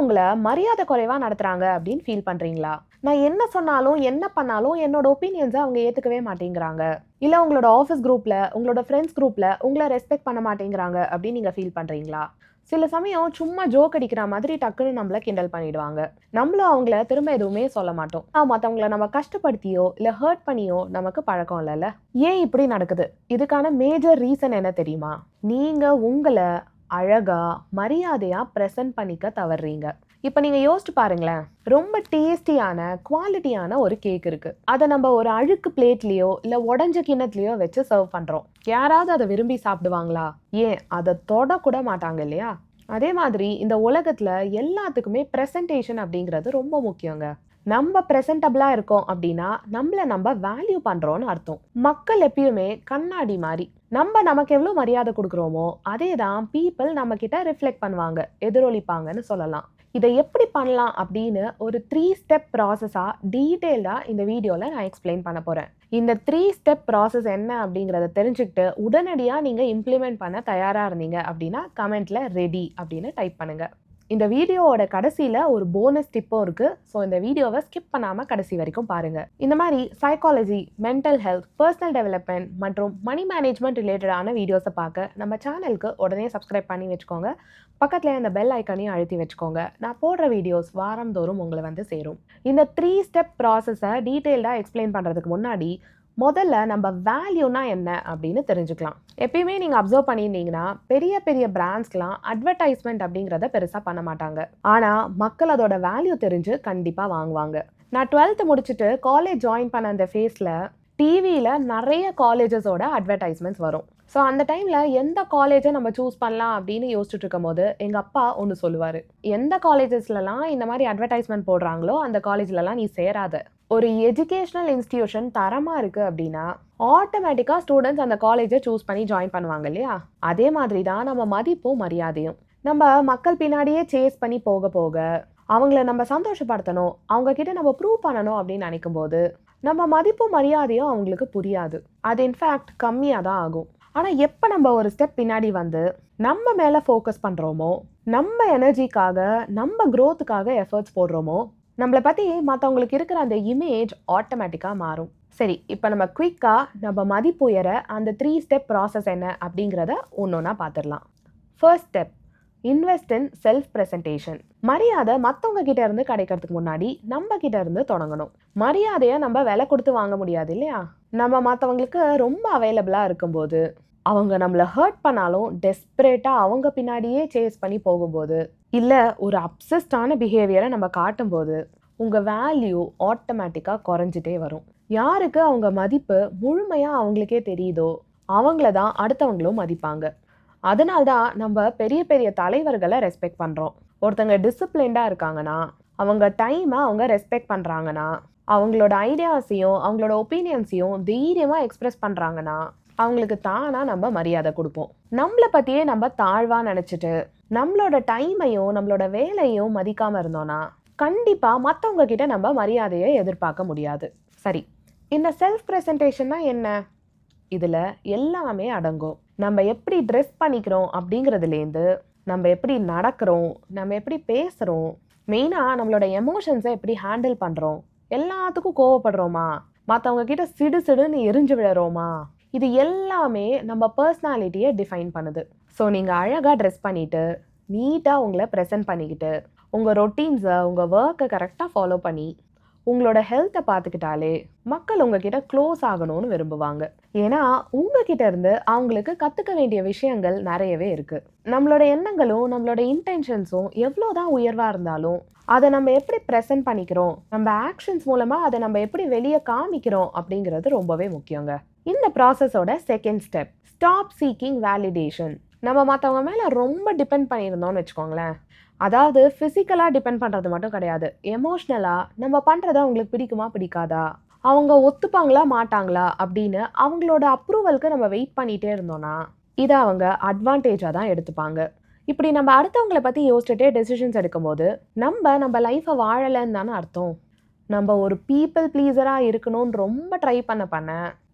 உங்கள மரியாதை குறைவா நடத்துறாங்க அப்படின்னு ஃபீல் பண்றீங்களா? நான் என்ன சொன்னாலும், என்ன பண்ணாலும் என்னோட ஒப்பீனியன்ஸ அவங்க ஏத்துக்கவே மாட்டேங்கிறாங்க. இல்ல உங்களோட ஆஃபீஸ் குரூப்ல, உங்களோட ஃபிரெண்ட்ஸ் குரூப்ல உங்கள ரெஸ்பெக்ட் பண்ண மாட்டேங்கிறாங்க அப்படின்னு நீங்க ஃபீல் பண்றீங்களா? சில சமயம் சும்மா ஜோக் அடிக்கிற மாதிரி டக்குன்னு நம்மள கிண்டல் பண்ணிடுவாங்க. நம்மளும் அவங்கள திரும்ப எதுவுமே சொல்ல மாட்டோம். மத்தவங்கள நம்ம கஷ்டப்படுத்தியோ, இல்ல ஹர்ட் பண்ணியோ நமக்கு பழக்கம் இல்லல்ல. ஏன் இப்படி நடக்குது? இதுக்கான மேஜர் ரீசன் என்ன தெரியுமா? நீங்க உங்கள அழகா, மரியாதையா பிரசன்ட் பண்ணிக்க தவறுறீங்க. இப்ப நீங்க யோசிச்சு பாருங்களேன். ரொம்ப டேஸ்டியான, குவாலிட்டியான ஒரு கேக் இருக்கு. அத நம்ம ஒரு அழுக்கு பிளேட்லயோ, இல்ல உடைஞ்ச கிண்ணத்துலயோ வச்சு சர்வ் பண்றோம். யாராவது அத விரும்பி சாப்பிடுவாங்களா? ஏன் அத தொடக்கூட மாட்டாங்க இல்லையா? அதே மாதிரி இந்த உலகத்துல எல்லாத்துக்குமே பிரசன்டேஷன் அப்படிங்கிறது ரொம்ப முக்கியங்க. நம்ம பிரசன்டபிளா இருக்கோம் அப்படின்னா நம்மள நம்ம வேல்யூ பண்றோம்னு அர்த்தம். மக்கள் எப்பயுமே கண்ணாடி மாதிரி. நமக்கு எவ்வளவு மரியாதை கொடுக்குறோமோ அதே தான் பீப்புள் நம்ம கிட்ட ரிஃப்ளெக்ட் பண்ணுவாங்க, எதிரொலிப்பாங்கன்னு சொல்லலாம். இதை எப்படி பண்ணலாம் அப்படின்னு ஒரு 3 ஸ்டெப் ப்ராசஸா டீட்டெயில்டா இந்த வீடியோல நான் எக்ஸ்பிளைன் பண்ண போறேன். இந்த 3 ஸ்டெப் ப்ராசஸ் என்ன அப்படிங்கறத தெரிஞ்சுக்கிட்டு உடனடியா நீங்க இம்ப்ளிமெண்ட் பண்ண தயாரா இருந்தீங்க அப்படின்னா கமெண்ட்ல ரெடி அப்படின்னு டைப் பண்ணுங்க. இந்த வீடியோவோட கடைசியில ஒரு போனஸ் டிப்பும் இருக்கு. ஸோ இந்த வீடியோவை ஸ்கிப் பண்ணாம கடைசி வரைக்கும் பாருங்க. இந்த மாதிரி psychology, mental health, personal development மற்றும் மணி மேனேஜ்மெண்ட் ரிலேட்டடான வீடியோஸை பார்க்க நம்ம சேனலுக்கு உடனே சப்ஸ்கிரைப் பண்ணி வச்சுக்கோங்க. பக்கத்துல இந்த பெல் ஐக்கானையும் அழுத்தி வச்சுக்கோங்க. நான் போடுற வீடியோஸ் வாரந்தோறும் உங்களை வந்து சேரும். இந்த 3 ஸ்டெப் ப்ராசஸை டீட்டெயில்டாக எக்ஸ்பிளைன் பண்ணுறதுக்கு முன்னாடி முதல்ல நம்ம வேல்யூனா என்ன அப்படின்னு தெரிஞ்சுக்கலாம். எப்பயுமே நீங்கள் அப்சர்வ் பண்ணியிருந்தீங்கன்னா பெரிய பெரிய பிராண்ட்ஸ்லாம் அட்வர்டைஸ்மெண்ட் அப்படிங்கிறத பெருசாக பண்ண மாட்டாங்க. ஆனால் மக்கள் அதோட வேல்யூ தெரிஞ்சு கண்டிப்பாக வாங்குவாங்க. நான் 12th முடிச்சுட்டு காலேஜ் ஜாயின் பண்ண அந்த ஃபேஸில் டிவியில் நிறைய காலேஜஸோட அட்வர்டைஸ்மெண்ட்ஸ் வரும். ஸோ அந்த டைமில் எந்த காலேஜை நம்ம சூஸ் பண்ணலாம் அப்படின்னு யோசிச்சுட்டு இருக்கும் போது எங்கள் அப்பா ஒன்று சொல்லுவார். எந்த காலேஜஸ்லலாம் இந்த மாதிரி அட்வர்டைஸ்மெண்ட் போடுறாங்களோ அந்த காலேஜ்லலாம் நீ சேராத. ஒரு எஜுகேஷனல் இன்ஸ்டிடியூஷன் தரமாக இருக்குது அப்படின்னா ஆட்டோமேட்டிக்காக ஸ்டூடெண்ட்ஸ் அந்த காலேஜை சூஸ் பண்ணி ஜாயின் பண்ணுவாங்க இல்லையா? அதே மாதிரி தான் நம்ம மதிப்பும் மரியாதையும். நம்ம மக்கள் பின்னாடியே சேஸ் பண்ணி போக போக அவங்கள நம்ம சந்தோஷப்படுத்தணும், அவங்க கிட்ட நம்ம ப்ரூவ் பண்ணணும் அப்படின்னு நினைக்கும் போது நம்ம மதிப்பும் மரியாதையும் அவங்களுக்கு புரியாது. அது இன்ஃபேக்ட் கம்மியாக தான் ஆகும். ஆனால் எப்போ நம்ம ஒரு ஸ்டெப் பின்னாடி வந்து நம்ம மேலே ஃபோக்கஸ் பண்ணுறோமோ, நம்ம எனர்ஜிக்காக, நம்ம க்ரோத்துக்காக எஃபர்ட்ஸ் போடுறோமோ, நம்மளை பற்றி மற்றவங்களுக்கு இருக்கிற அந்த இமேஜ் ஆட்டோமேட்டிக்காக மாறும். சரி, இப்போ நம்ம குயிக்காக நம்ம மதிப்பு உயர அந்த 3 ஸ்டெப் ப்ராசஸ் என்ன அப்படிங்கிறத ஒன்றா பார்த்துடலாம். First step, invest in self presentation. மரியாதை மற்றவங்க கிட்ட இருந்து கிடைக்கிறதுக்கு முன்னாடி நம்ம கிட்ட இருந்து தொடங்கணும். மரியாதையை நம்ம விலை கொடுத்து வாங்க முடியாது இல்லையா? நம்ம மற்றவங்களுக்கு ரொம்ப அவைலபிளாக இருக்கும்போது, அவங்க நம்மளை ஹர்ட் பண்ணாலும் டெஸ்பரேட்டாக அவங்க பின்னாடியே சேஸ் பண்ணி போகும்போது, இல்லை ஒரு அப்சஸ்டான பிஹேவியரை நம்ம காட்டும்போது உங்கள் வேல்யூ ஆட்டோமேட்டிக்காக குறைஞ்சிட்டே வரும். யாருக்கு அவங்க மதிப்பு முழுமையாக அவங்களுக்கே தெரியுதோ அவங்கள தான் அடுத்தவங்களும் மதிப்பாங்க. அதனால்தான் நம்ம பெரிய பெரிய தலைவர்களை ரெஸ்பெக்ட் பண்ணுறோம். ஒருத்தங்க டிசிப்ளின்டாக இருக்காங்கன்னா, அவங்க டைமை அவங்க ரெஸ்பெக்ட் பண்ணுறாங்கன்னா, அவங்களோட ஐடியாஸையும் அவங்களோட ஒப்பீனியன்ஸையும் தைரியமாக எக்ஸ்பிரஸ் பண்ணுறாங்கன்னா அவங்களுக்கு தானாக நம்ம மரியாதை கொடுப்போம். நம்மளை பற்றியே நம்ம தாழ்வாக நினச்சிட்டு நம்மளோட டைமையும் நம்மளோட வேலையும் மதிக்காமல் இருந்தோன்னா கண்டிப்பாக மற்றவங்க கிட்ட நம்ம மரியாதையை எதிர்பார்க்க முடியாது. சரி, இந்த செல்ஃப் ப்ரெசன்டேஷன்னா என்ன? இதில் எல்லாமே அடங்கும். நம்ம எப்படி ட்ரெஸ் பண்ணிக்கிறோம் அப்படிங்கிறதுலேருந்து நம்ம எப்படி நடக்கிறோம், நம்ம எப்படி பேசுகிறோம், மெயினாக நம்மளோட எமோஷன்ஸை எப்படி ஹேண்டில் பண்ணுறோம், எல்லாத்துக்கும் கோவப்படுறோமா, மற்றவங்க கிட்ட சிடு சிடுன்னு எரிஞ்சு விழுறோமா, இது எல்லாமே நம்ம பர்சனாலிட்டியை டிஃபைன் பண்ணுது. ஸோ நீங்கள் அழகாக ட்ரெஸ் பண்ணிவிட்டு நீட்டாக உங்களை ப்ரெசென்ட் பண்ணிக்கிட்டு உங்கள் ரொட்டீன்ஸை, உங்கள் ஒர்க்கை கரெக்டாக ஃபாலோ பண்ணி உங்களோட ஹெல்த்தை பார்த்துக்கிட்டாலே மக்கள் உங்ககிட்ட க்ளோஸ் ஆகணும்னு விரும்புவாங்க. ஏன்னா உங்ககிட்ட இருந்து அவங்களுக்கு கற்றுக்க வேண்டிய விஷயங்கள் நிறையவே இருக்குது. நம்மளோட எண்ணங்களும் நம்மளோட இன்டென்ஷன்ஸும் எவ்வளோதான் உயர்வாக இருந்தாலும் அதை நம்ம எப்படி ப்ரெசென்ட் பண்ணிக்கிறோம், நம்ம ஆக்ஷன்ஸ் மூலமாக அதை நம்ம எப்படி வெளியே காமிக்கிறோம் அப்படிங்கிறது ரொம்பவே முக்கியங்க. இந்த ப்ராசஸோட second step, stop seeking validation. நம்ம மற்றவங்க மேலே ரொம்ப டிபெண்ட் பண்ணியிருந்தோம்னு வச்சுக்கோங்களேன். அதாவது ஃபிசிக்கலாக டிபெண்ட் பண்ணுறது மட்டும் கிடையாது, எமோஷ்னலாக நம்ம பண்ணுறத அவங்களுக்கு பிடிக்குமா பிடிக்காதா, அவங்க ஒத்துப்பாங்களா மாட்டாங்களா அப்படின்னு அவங்களோட அப்ரூவலுக்கு நம்ம வெயிட் பண்ணிகிட்டே இருந்தோன்னா இதை அவங்க அட்வான்டேஜாக தான் எடுத்துப்பாங்க. இப்படி நம்ம அடுத்தவங்களை பற்றி யோசிச்சுட்டே டெசிஷன்ஸ் எடுக்கும்போது நம்ம லைஃப்பை வாழலைன்னு தானே அர்த்தம். நம்ம ஒரு பீப்புள் ப்ளீஸராக இருக்கணும்னு ரொம்ப ட்ரை பண்ண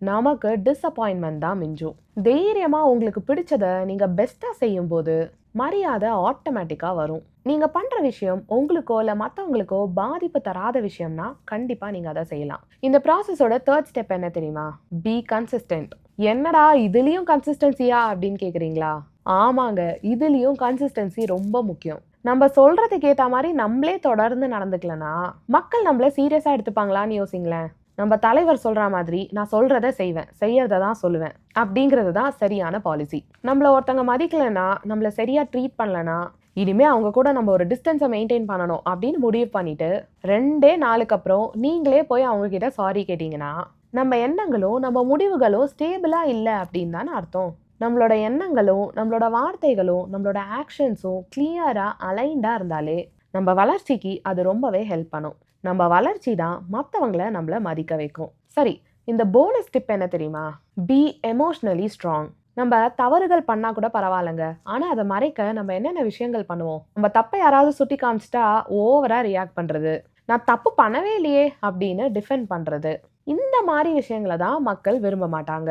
நமக்கு டிஸப்பாயின்மெண்ட் தான் மிஞ்சும். தைரியமாக உங்களுக்கு பிடிச்சதை நீங்கள் பெஸ்ட்டாக செய்யும்போது மரியாதை ஆட்டோமேட்டிக்கா வரும். நீங்க பண்ற விஷயம் உங்களுக்கோ இல்ல மத்தவங்களுக்கோ பாதிப்பு தராத விஷயம்னா கண்டிப்பா நீங்க அத செய்யலாம். இந்த ப்ராசஸோட 3 ஸ்டெப் என்ன தெரியுமா? பி கன்சிஸ்டென்ட். என்னடா இதுலயும் கன்சிஸ்டன்சியா அப்படின்னு கேக்குறீங்களா? ஆமாங்க, இதுலயும் கன்சிஸ்டன்சி ரொம்ப முக்கியம். நம்ம சொல்றதுக்கு ஏத்த மாதிரி நம்மளே தொடர்ந்து நடந்துக்கலனா மக்கள் நம்மள சீரியஸா எடுத்துப்பாங்களான்னு யோசிங்களேன். நம்ம தலைவர் சொல்ற மாதிரி நான் சொல்றத செய்வேன், செய்யறத தான் சொல்லுவேன் அப்படிங்கிறது தான் சரியான பாலிசி. நம்மள ஒருத்தங்க மதிக்கலனா, நம்மள சரியா ட்ரீட் பண்ணலனா, இனிமே அவங்க கூட நம்ம ஒரு டிஸ்டன்ஸை மெயின்டைன் பண்ணணும் அப்படின்னு முடிவு பண்ணிட்டு 2 நாளுக்கு அப்புறம் நீங்களே போய் அவங்க கிட்ட சாரி கேட்டீங்கன்னா நம்ம எண்ணங்களும் நம்ம முடிவுகளும் ஸ்டேபிளா இல்லை அப்படின்னு தானே அர்த்தம். நம்மளோட எண்ணங்களும் நம்மளோட வார்த்தைகளும் நம்மளோட ஆக்ஷன்ஸும் கிளியரா அலைன்டா இருந்தாலே நம்ம வளர்ச்சிக்கு அது ரொம்பவே ஹெல்ப் பண்ணும். நம்ம வளர்ச்சி தான் மற்றவங்கள நம்மள மதிக்க வைக்கும். சரி, இந்த போனஸ் டிப் என்ன தெரியுமா? Be emotionally strong. நம்ம தவறுகள் பண்ணா கூட பரவாயில்லைங்க, ஆனா அதை மறைக்க நம்ம என்னென்ன விஷயங்கள் பண்ணுவோம்? நம்ம தப்பை யாராவது சுட்டி காமிச்சிட்டா ஓவரா ரியாக்ட் பண்றது, நான் தப்பு பண்ணவே இல்லையே அப்படின்னு டிஃபெண்ட் பண்றது, இந்த மாதிரி விஷயங்களை தான் மக்கள் விரும்ப மாட்டாங்க.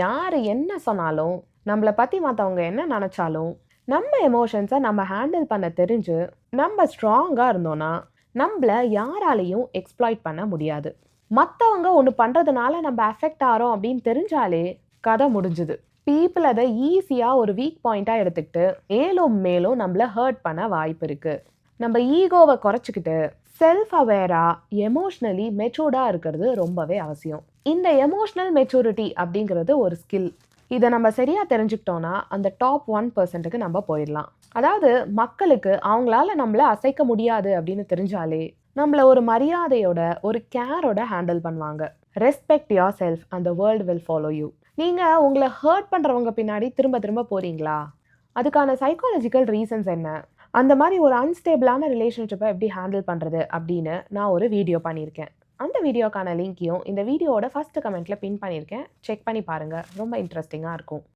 யாரு என்ன சொன்னாலும், நம்மள பத்தி மத்தவங்க என்ன நெனச்சாலும், நம்ம எமோஷன்ஸ நம்ம ஹேண்டில் பண்ண தெரிஞ்சு, நம்ம ஸ்ட்ராங்கா இருந்தோம்னா, நம்பள யாராலயும் எக்ஸ்ப்ளாய்ட் பண்ண முடியாது. மத்தவங்க ஒண்ணு பண்றதுனால நம்ம அஃபெக்ட் ஆறோம் அப்படின்னு தெரிஞ்சாலே, கதை முடிஞ்சுது. பீப்பிள் அத ஈஸியா ஒரு வீக் பாயிண்ட்டா எடுத்துக்கிட்டு, மேலும் மேலும் நம்மள ஹர்ட் பண்ண வாய்ப்பு இருக்கு. நம்ம ஈகோவ குறைச்சுக்கிட்டு, செல்ஃப் அவேரா, எமோஷனலி மெச்சூர்டா இருக்கிறது ரொம்பவே அவசியம். இந்த எமோஷனல் மெச்சூரிட்டி அப்படிங்கிறது ஒரு ஸ்கில். இதை நம்ம சரியா தெரிஞ்சுக்கிட்டோம்னா அந்த டாப் 1%க்கு நம்ம போயிடலாம். அதாவது மக்களுக்கு அவங்களால நம்மள அசைக்க முடியாது அப்படின்னு தெரிஞ்சாலே நம்மள ஒரு மரியாதையோட ஒரு கேரோட ஹேண்டில் பண்ணுவாங்க. Respect your self and the world will follow you. நீங்க உங்களை ஹர்ட் பண்றவங்க பின்னாடி திரும்ப திரும்ப போறீங்களா? அதுக்கான சைக்காலஜிக்கல் ரீசன்ஸ் என்ன? அந்த மாதிரி ஒரு அன்ஸ்டேபிளான ரிலேஷன்ஷிப்பை எப்படி ஹேண்டில் பண்றது அப்படின்னு நான் ஒரு வீடியோ பண்ணியிருக்கேன். அந்த வீடியோக்கான லிங்க்கையும் இந்த வீடியோவோட ஃபர்ஸ்ட் கமெண்ட்ல பின் பண்ணியிருக்கேன். செக் பண்ணி பாருங்க, ரொம்ப இன்ட்ரெஸ்டிங்காக இருக்கும்.